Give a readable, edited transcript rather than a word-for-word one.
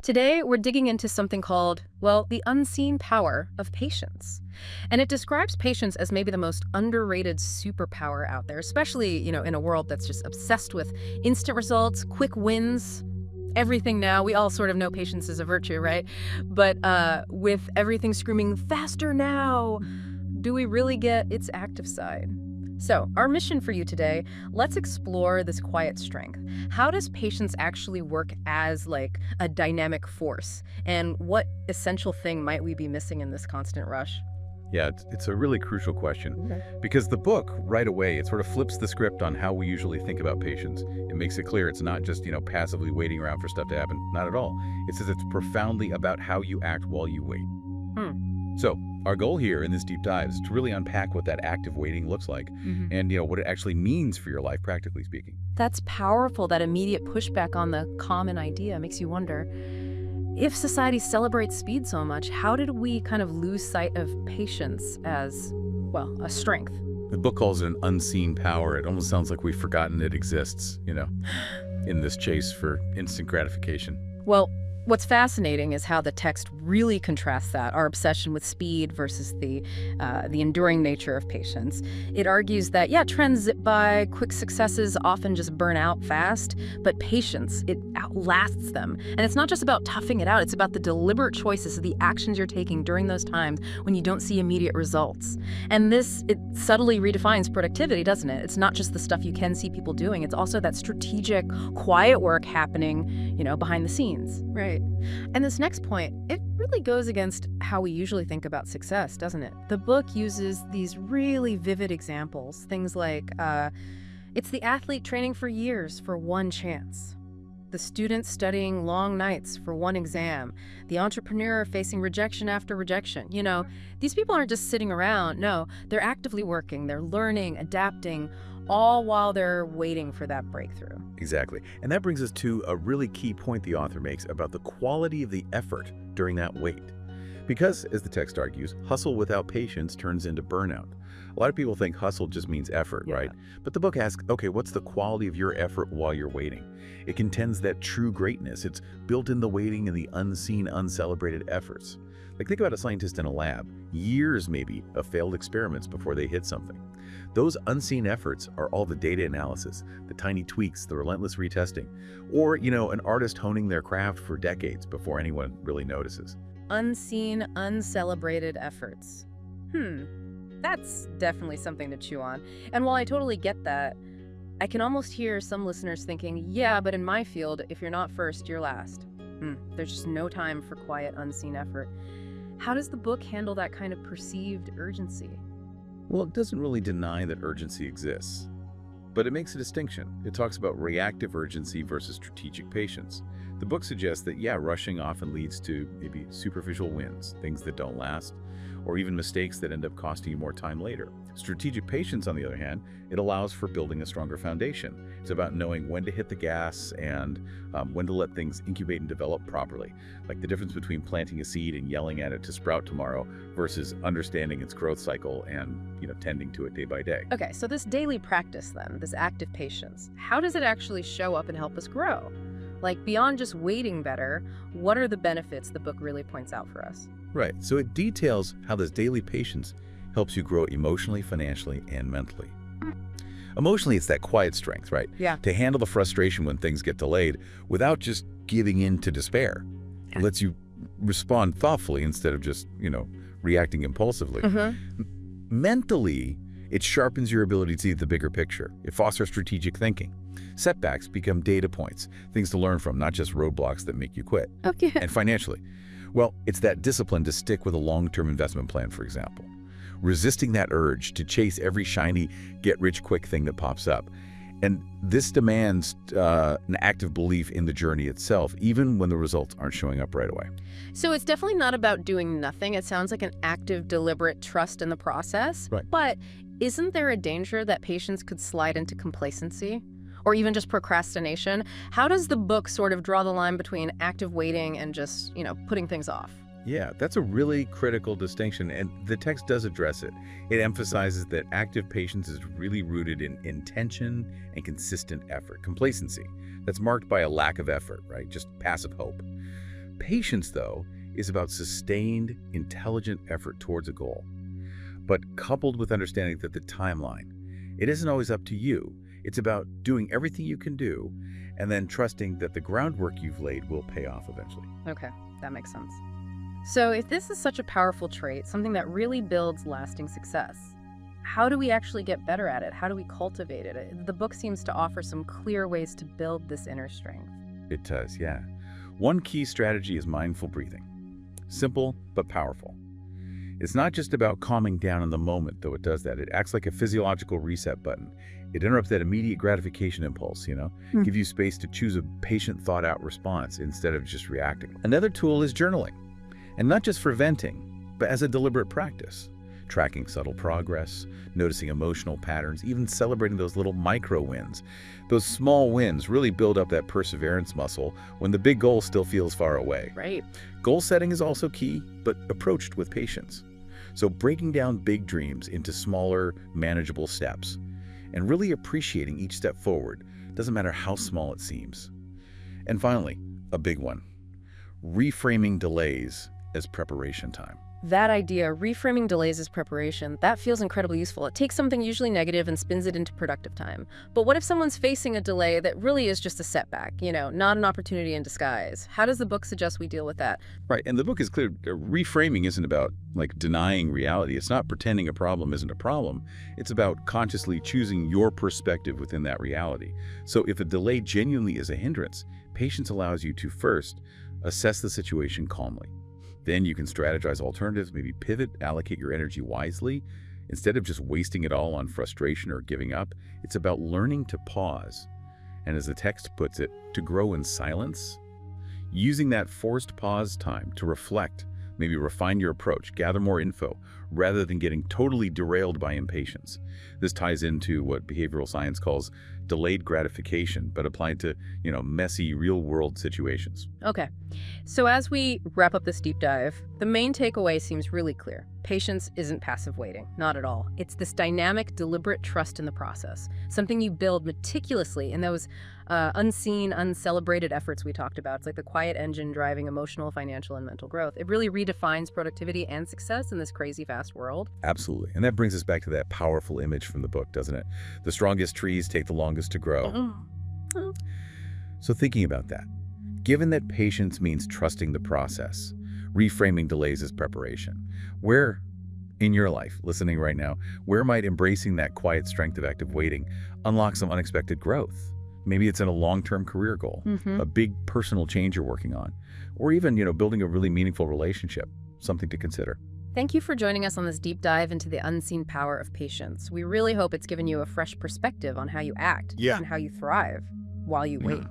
Today, we're digging into something called, well, the unseen power of patience. And it describes patience as maybe the most underrated superpower out there, especially, in a world that's just obsessed with instant results, quick wins, everything now. We all sort of know patience is a virtue, right? But with everything screaming, faster now, do we really get its active side? So, our mission for you today, let's explore this quiet strength. How does patience actually work as like a dynamic force? And what essential thing might we be missing in this constant rush? Yeah, it's a really crucial question Okay. because the book, right away, it sort of flips the script on how we usually think about patience. It makes it clear it's not just, passively waiting around for stuff to happen. Not at all. It says it's profoundly about how you act while you wait. Hmm. So, our goal here in this deep dive is to really unpack what that active waiting looks like and, what it actually means for your life, practically speaking. That's powerful, that immediate pushback on the common idea makes you wonder, if society celebrates speed so much, how did we kind of lose sight of patience as, well, a strength? The book calls it an unseen power. It almost sounds like we've forgotten it exists, in this chase for instant gratification. Well, what's fascinating is how the text really contrasts that, our obsession with speed versus the enduring nature of patience. It argues that, yeah, trends zip by, quick successes often just burn out fast, but patience, it outlasts them. And it's not just about toughing it out, it's about the deliberate choices, the actions you're taking during those times when you don't see immediate results. And this, it subtly redefines productivity, doesn't it? It's not just the stuff you can see people doing, it's also that strategic, quiet work happening, behind the scenes. Right. And this next point, it really goes against how we usually think about success, doesn't it? The book uses these really vivid examples, things like, it's the athlete training for years for one chance, the student studying long nights for one exam, the entrepreneur facing rejection after rejection. These people aren't just sitting around. No, they're actively working, they're learning, adapting, all while they're waiting for that breakthrough. Exactly. And that brings us to a really key point the author makes about the quality of the effort during that wait. Because, as the text argues, hustle without patience turns into burnout. A lot of people think hustle just means effort, Yeah. right? But the book asks, okay, what's the quality of your effort while you're waiting? It contends that true greatness, it's built in the waiting and the unseen, uncelebrated efforts. Like, think about a scientist in a lab, years maybe of failed experiments before they hit something. Those unseen efforts are all the data analysis, the tiny tweaks, the relentless retesting, or, an artist honing their craft for decades before anyone really notices. Unseen, uncelebrated efforts. That's definitely something to chew on. And while I totally get that, I can almost hear some listeners thinking, yeah, but in my field, if you're not first, you're last. There's just no time for quiet, unseen effort. How does the book handle that kind of perceived urgency? Well, it doesn't really deny that urgency exists, but it makes a distinction. It talks about reactive urgency versus strategic patience. The book suggests that, yeah, rushing often leads to maybe superficial wins, things that don't last, or even mistakes that end up costing you more time later. Strategic patience, on the other hand, it allows for building a stronger foundation. It's about knowing when to hit the gas and when to let things incubate and develop properly. Like the difference between planting a seed and yelling at it to sprout tomorrow versus understanding its growth cycle and, tending to it day by day. Okay, so this daily practice then, this active patience, how does it actually show up and help us grow? Like, beyond just waiting better, what are the benefits the book really points out for us? Right, so it details how this daily patience helps you grow emotionally, financially, and mentally. Emotionally, it's that quiet strength, right? Yeah. To handle the frustration when things get delayed without just giving in to despair. It lets you respond thoughtfully instead of just, reacting impulsively. Mentally, it sharpens your ability to see the bigger picture. It fosters strategic thinking. Setbacks become data points, things to learn from, not just roadblocks that make you quit. Okay. And financially, well, it's that discipline to stick with a long-term investment plan, for example. Resisting that urge to chase every shiny, get-rich-quick thing that pops up. And this demands an active belief in the journey itself, even when the results aren't showing up right away. So it's definitely not about doing nothing. It sounds like an active, deliberate trust in the process. Right. But isn't there a danger that patience could slide into complacency? Or even just procrastination? How does the book sort of draw the line between active waiting and just, putting things off? Yeah, that's a really critical distinction, and the text does address it. It emphasizes that active patience is really rooted in intention and consistent effort. Complacency, that's marked by a lack of effort, right? Just passive hope. Patience, though, is about sustained, intelligent effort towards a goal, but coupled with understanding that the timeline, it isn't always up to you. It's about doing everything you can do and then trusting that the groundwork you've laid will pay off eventually. Okay, that makes sense. So if this is such a powerful trait, something that really builds lasting success, how do we actually get better at it? How do we cultivate it? The book seems to offer some clear ways to build this inner strength. It does, yeah. One key strategy is mindful breathing. Simple, but powerful. It's not just about calming down in the moment, though it does that. It acts like a physiological reset button. It interrupts that immediate gratification impulse, Give you space to choose a patient, thought-out response instead of just reacting. Another tool is journaling. And not just for venting, but as a deliberate practice. Tracking subtle progress, noticing emotional patterns, even celebrating those little micro wins. Those small wins really build up that perseverance muscle when the big goal still feels far away. Right. Goal setting is also key, but approached with patience. So breaking down big dreams into smaller, manageable steps and really appreciating each step forward, doesn't matter how small it seems. And finally, a big one, reframing delays as preparation time. That idea, reframing delays as preparation, that feels incredibly useful. It takes something usually negative and spins it into productive time. But what if someone's facing a delay that really is just a setback, not an opportunity in disguise? How does the book suggest we deal with that? Right, and the book is clear. Reframing isn't about denying reality. It's not pretending a problem isn't a problem. It's about consciously choosing your perspective within that reality. So if a delay genuinely is a hindrance, patience allows you to first assess the situation calmly. Then you can strategize alternatives, maybe pivot, allocate your energy wisely. Instead of just wasting it all on frustration or giving up, it's about learning to pause. And as the text puts it, to grow in silence. Using that forced pause time to reflect, maybe refine your approach, gather more info, rather than getting totally derailed by impatience. This ties into what behavioral science calls delayed gratification, but applied to, messy real-world situations. Okay, so as we wrap up this deep dive, the main takeaway seems really clear. Patience isn't passive waiting, not at all. It's this dynamic, deliberate trust in the process, something you build meticulously in those unseen, uncelebrated efforts we talked about. It's like the quiet engine driving emotional, financial, and mental growth. It really redefines productivity and success in this crazy fast world. Absolutely, and that brings us back to that powerful image from the book, doesn't it? The strongest trees take the longest to grow. So thinking about that, given that patience means trusting the process, reframing delays as preparation, where in your life, listening right now, where might embracing that quiet strength of active waiting unlock some unexpected growth? Maybe it's in a long-term career goal, a big personal change you're working on, or even, building a really meaningful relationship, something to consider. Thank you for joining us on this deep dive into the unseen power of patience. We really hope it's given you a fresh perspective on how you act and how you thrive while you wait.